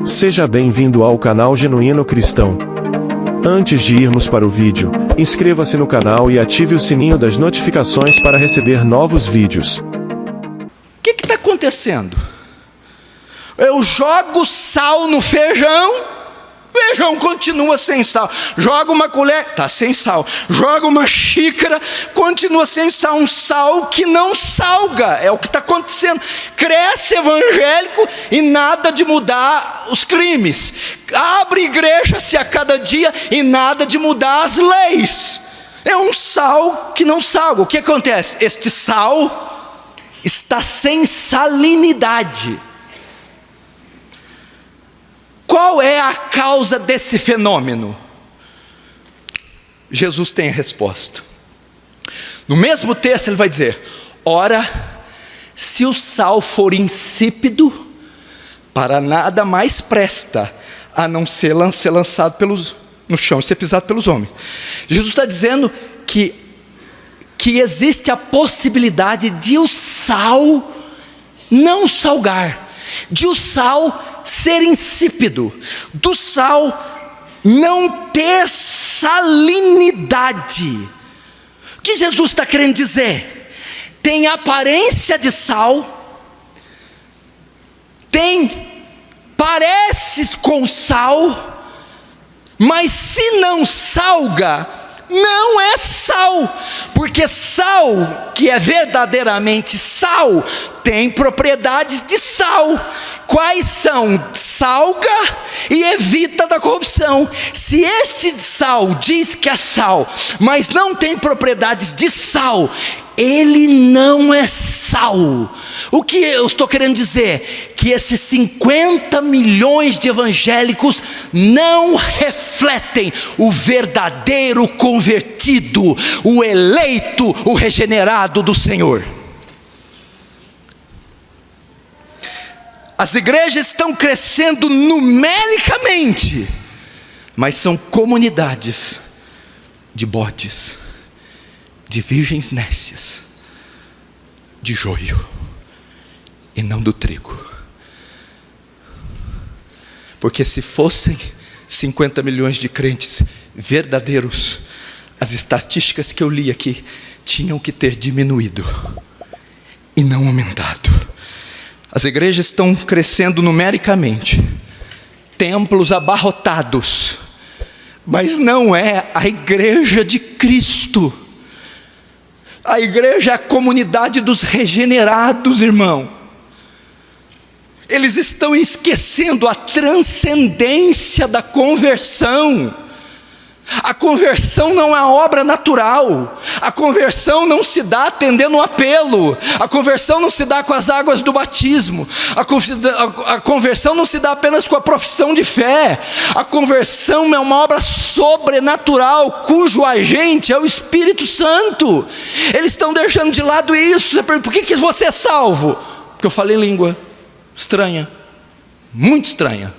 Seja bem-vindo ao canal Genuíno Cristão. Antes de irmos para o vídeo, inscreva-se no canal e ative o sininho das notificações para receber novos vídeos. O que está acontecendo? Eu jogo sal no feijão, o feijão continua sem sal. Joga uma colher, está sem sal. Joga uma xícara, continua sem sal. Um sal que não salga, é o que está acontecendo. Cresce evangélico e nada de mudar os crimes. Abre igreja-se a cada dia e nada de mudar as leis. É um sal que não salga. O que acontece? Este sal está sem salinidade. Qual é a causa desse fenômeno? Jesus tem a resposta. No mesmo texto ele vai dizer: ora, se o sal for insípido, para nada mais presta, a não ser lançado no chão e ser pisado pelos homens. Jesus está dizendo que existe a possibilidade de o sal não salgar, de o sal ser insípido, do sal não ter salinidade. O que Jesus está querendo dizer? Tem aparência de sal, parece com sal, mas se não salga, não é sal, porque sal, que é verdadeiramente sal, tem propriedades de sal. Quais são? Salga e evita da corrupção. Se este sal diz que é sal, mas não tem propriedades de sal, ele não é sal. O que eu estou querendo dizer? Que esses 50 milhões de evangélicos não refletem o verdadeiro convertido, o eleito, o regenerado do Senhor. As igrejas estão crescendo numericamente, mas são comunidades de bodes, de virgens nécias, de joio, e não do trigo. Porque se fossem 50 milhões de crentes verdadeiros, as estatísticas que eu li aqui tinham que ter diminuído e não aumentado. As igrejas estão crescendo numericamente, templos abarrotados, mas não é a igreja de Cristo. A igreja é a comunidade dos regenerados, irmão. Eles estão esquecendo a transcendência da conversão. A conversão não é obra natural. A conversão não se dá atendendo um apelo. A conversão não se dá com as águas do batismo. A conversão não se dá apenas com a profissão de fé. A conversão é uma obra sobrenatural, cujo agente é o Espírito Santo. Eles estão deixando de lado isso. Você pergunta: por que você é salvo? Porque eu falei língua estranha, muito estranha.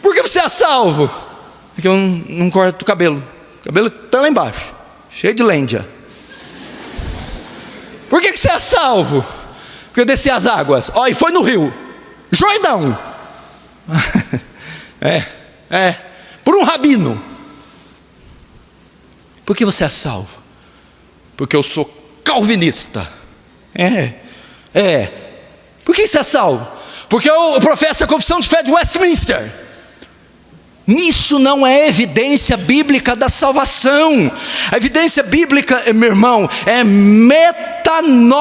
Por que você é salvo? Porque eu não corto o cabelo. O cabelo está lá embaixo, cheio de lêndia. Por que você é salvo? Porque eu desci as águas. E foi no rio Jordão. Por um rabino. Por que você é salvo? Porque eu sou calvinista. Por que você é salvo? Porque eu professo a confissão de fé de Westminster. Isso não é evidência bíblica da salvação. A evidência bíblica, meu irmão, é metanoia.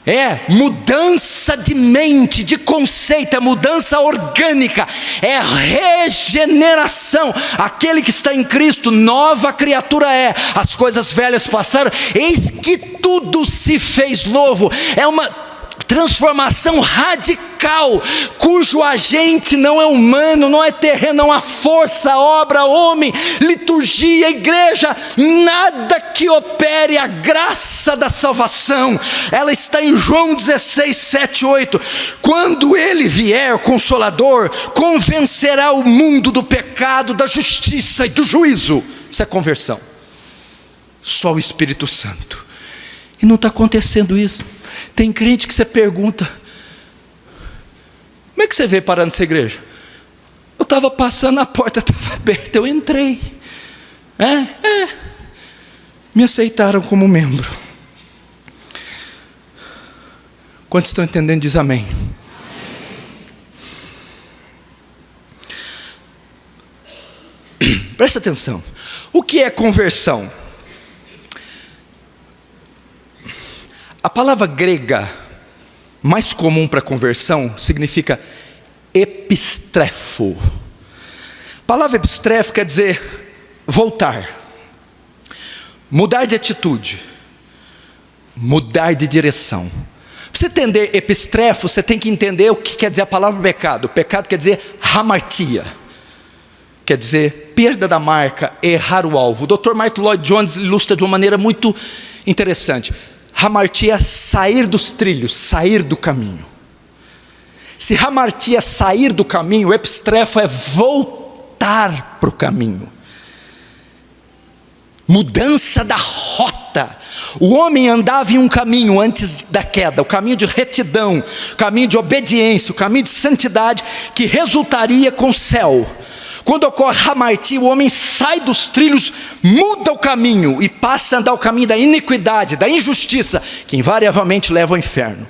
É mudança de mente, de conceito, é mudança orgânica, é regeneração. Aquele que está em Cristo, nova criatura é. As coisas velhas passaram, eis que tudo se fez novo. É uma transformação radical, cujo agente não é humano, não é terreno, não há força, obra, homem, liturgia, igreja, nada que opere a graça da salvação. Ela está em João 16, 7, 8. Quando ele vier, o Consolador, convencerá o mundo do pecado, da justiça e do juízo. Isso é conversão. Só o Espírito Santo. E não está acontecendo isso. Tem crente que você pergunta: que você veio parar nessa igreja? Eu estava passando, a porta estava aberta, eu entrei. Me aceitaram como membro. Quantos estão entendendo, diz amém. Presta atenção. O que é conversão? A palavra grega mais comum para conversão significa epistrefo. A palavra epistrefo quer dizer voltar, mudar de atitude, mudar de direção. Para você entender epistrefo, você tem que entender o que quer dizer a palavra pecado. Pecado quer dizer hamartia, quer dizer perda da marca, errar o alvo. O Dr. Martin Lloyd Jones ilustra de uma maneira muito interessante. Hamartia é sair dos trilhos, sair do caminho. Se hamartia é sair do caminho, o epistrefo é voltar para o caminho. Mudança da rota. O homem andava em um caminho antes da queda, o caminho de retidão, o caminho de obediência, o caminho de santidade, que resultaria com o céu. Quando ocorre hamartia, o homem sai dos trilhos, muda o caminho e passa a andar o caminho da iniquidade, da injustiça, que invariavelmente leva ao inferno.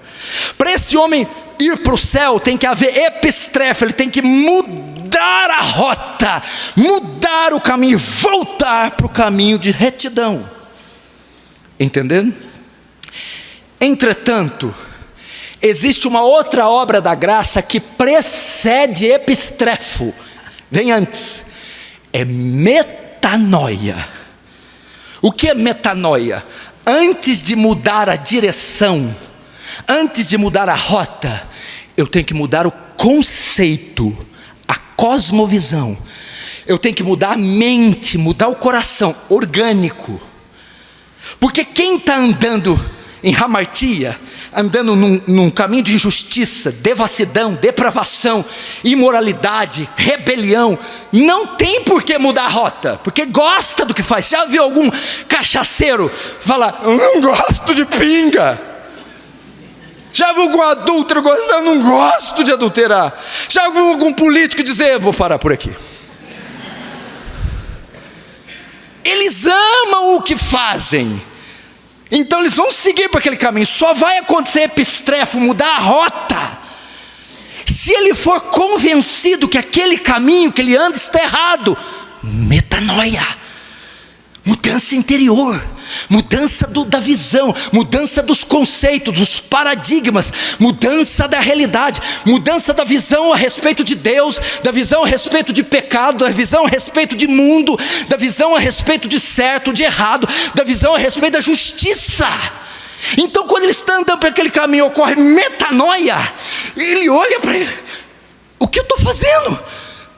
Para esse homem ir para o céu, tem que haver epistrefo, ele tem que mudar a rota, mudar o caminho, voltar para o caminho de retidão. Entendendo? Entretanto, existe uma outra obra da graça que precede epistrefo. Vem antes, é metanoia. O que é metanoia? Antes de mudar a direção, antes de mudar a rota, eu tenho que mudar o conceito, a cosmovisão. Eu tenho que mudar a mente, mudar o coração, orgânico. Porque quem está andando em hamartia, andando num caminho de injustiça, devassidão, depravação, imoralidade, rebelião, não tem por que mudar a rota, porque gosta do que faz. Já viu algum cachaceiro falar, eu não gosto de pinga? Já viu algum adúltero gostando, eu não gosto de adulterar? Já viu algum político dizer, vou parar por aqui? Eles amam o que fazem, então eles vão seguir por aquele caminho. Só vai acontecer epistrefo, mudar a rota, se ele for convencido que aquele caminho que ele anda está errado. Metanoia, mudança interior, mudança da visão, mudança dos conceitos, dos paradigmas, mudança da realidade, mudança da visão a respeito de Deus, da visão a respeito de pecado, da visão a respeito de mundo, da visão a respeito de certo, de errado, da visão a respeito da justiça. Então quando ele está andando por aquele caminho, ocorre metanoia, ele olha para ele, o que eu estou fazendo?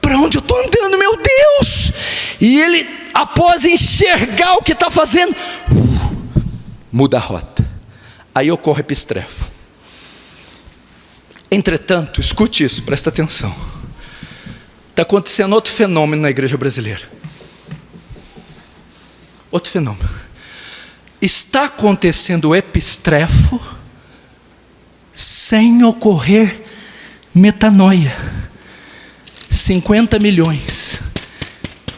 Para onde eu estou andando, meu Deus? E ele, após enxergar o que está fazendo, muda a rota. Aí ocorre epistrefo. Entretanto, escute isso, presta atenção. Está acontecendo outro fenômeno na igreja brasileira. Outro fenômeno. Está acontecendo epistrefo sem ocorrer metanoia. 50 milhões.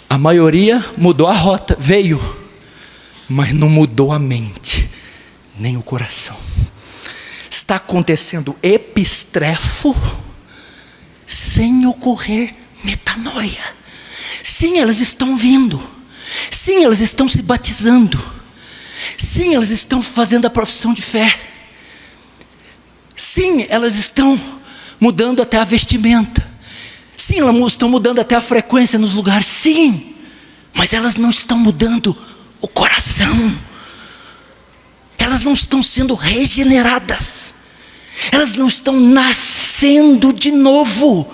A maioria mudou a rota, veio, mas não mudou a mente, nem o coração. Está acontecendo epistrefo sem ocorrer metanoia. Sim, elas estão vindo. Sim, elas estão se batizando. Sim, elas estão fazendo a profissão de fé. Sim, elas estão mudando até a vestimenta. Sim, elas estão mudando até a frequência nos lugares. Sim, mas elas não estão mudando o coração. Elas não estão sendo regeneradas. Elas não estão nascendo de novo.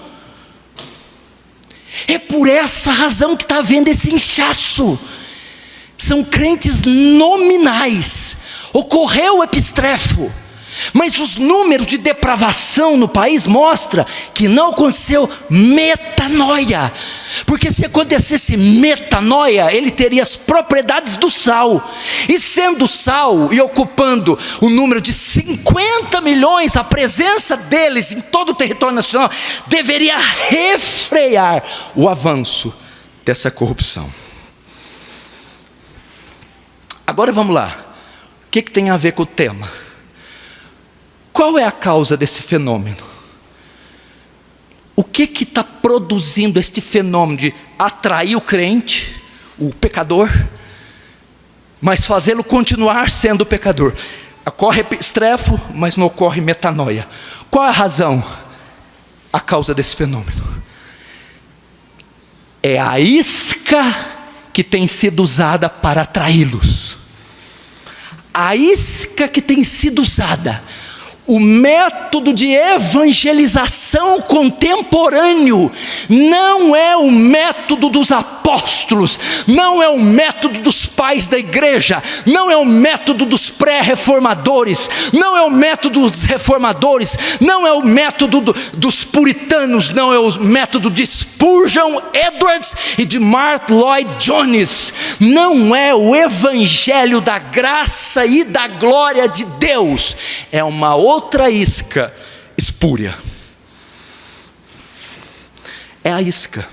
É por essa razão que está havendo esse inchaço. São crentes nominais. Ocorreu o epistrefo, Mas os números de depravação no país mostram que não aconteceu metanoia. Porque se acontecesse metanoia, ele teria as propriedades do sal. E sendo sal e ocupando o número de 50 milhões, a presença deles em todo o território nacional deveria refrear o avanço dessa corrupção. Agora vamos lá. O que tem a ver com o tema? Qual é a causa desse fenômeno? O que está produzindo este fenômeno de atrair o crente, o pecador, mas fazê-lo continuar sendo pecador? Ocorre epistrefo, mas não ocorre metanoia. Qual é a razão? A causa desse fenômeno é a isca que tem sido usada para atraí-los. A isca que tem sido usada. O método de evangelização contemporâneo não é o método dos apóstolos, não é o método dos pais da igreja, não é o método dos pré-reformadores, não é o método dos reformadores, não é o método dos puritanos, não é o método de Spurgeon Edwards e de Martyn Lloyd-Jones. Não é o evangelho da graça e da glória de Deus, é uma outra isca espúria. É a isca.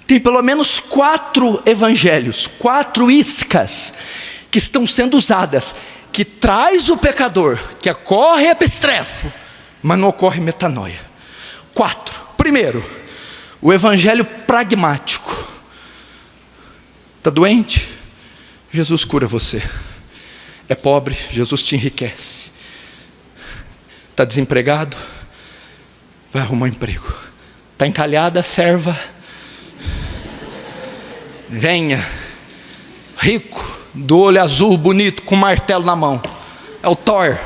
Tem pelo menos 4 evangelhos, 4 iscas que estão sendo usadas, que traz o pecador, que ocorre epistrefo, mas não ocorre metanoia. 4. Primeiro, o evangelho pragmático. Está doente? Jesus cura você. É pobre? Jesus te enriquece. Está desempregado? Vai arrumar um emprego. Está encalhada? Serva. Venha. Rico, do olho azul, bonito, com um martelo na mão. É o Thor.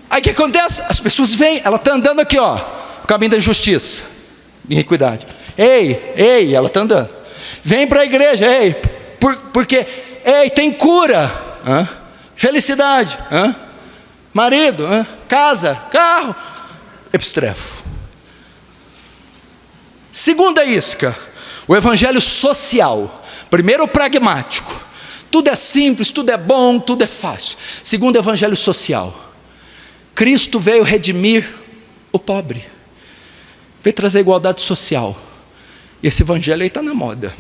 Aí o que acontece? As pessoas vêm, ela está andando aqui, ó, o caminho da injustiça, iniquidade. Ei, ela está andando. Vem para a igreja, ei, porque, ei, tem cura, felicidade, marido, casa, carro, epistrefo. Segunda isca, o evangelho social. Primeiro o pragmático, tudo é simples, tudo é bom, tudo é fácil. Segundo o evangelho social, Cristo veio redimir o pobre, veio trazer igualdade social. E esse evangelho aí está na moda.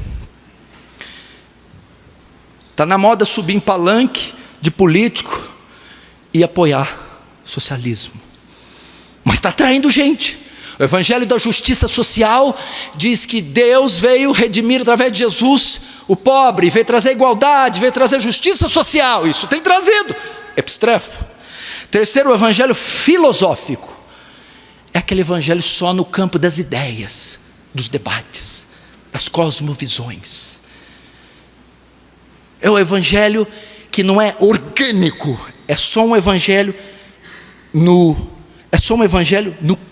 Está na moda subir em palanque de político e apoiar socialismo. Mas está atraindo gente. O evangelho da justiça social diz que Deus veio redimir através de Jesus o pobre, veio trazer igualdade, veio trazer justiça social. Isso tem trazido epistrefo. Terceiro, o evangelho filosófico. É aquele evangelho só no campo das ideias, dos debates, das cosmovisões. É o evangelho que não é orgânico, é só um evangelho no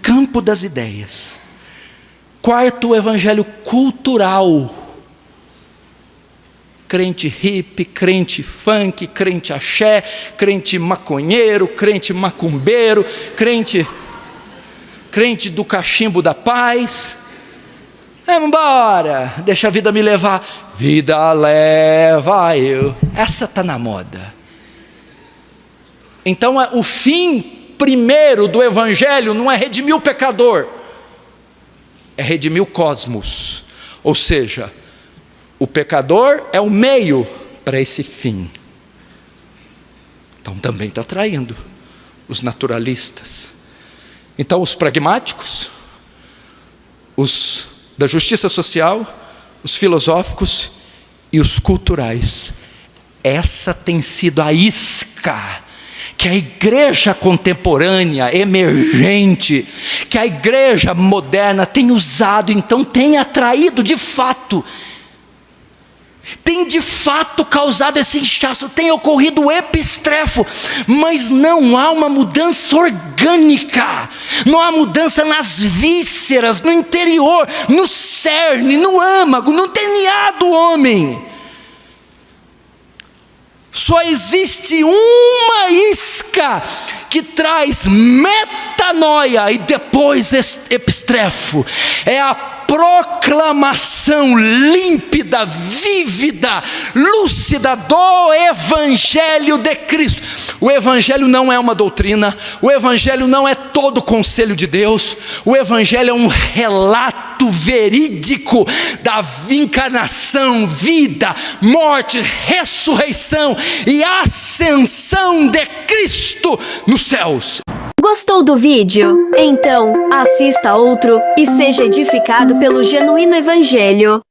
campo das ideias. Quarto, o evangelho cultural. Crente hippie, crente funk, crente axé, crente maconheiro, crente macumbeiro, crente do cachimbo da paz. Vamos embora, deixa a vida me levar. Vida leva eu. Essa está na moda. Então o fim primeiro do evangelho não é redimir o pecador, é redimir o cosmos. Ou seja, o pecador é o meio para esse fim. Então também está atraindo os naturalistas. Então os pragmáticos, os da justiça social, os filosóficos e os culturais. Essa tem sido a isca que a igreja contemporânea, emergente, que a igreja moderna tem usado, então tem atraído de fato, tem de fato causado esse inchaço, tem ocorrido o epistrefo, mas não há uma mudança orgânica, não há mudança nas vísceras, no interior, no cerne, no âmago, no DNA do homem. Só existe uma isca que traz metanoia e depois epistrefo. É a proclamação límpida, vívida, lúcida do Evangelho de Cristo. O Evangelho não é uma doutrina, o Evangelho não é todo o conselho de Deus, o Evangelho é um relato verídico da encarnação, vida, morte, ressurreição e ascensão de Cristo nos céus. Gostou do vídeo? Então, assista outro e seja edificado pelo genuíno Evangelho.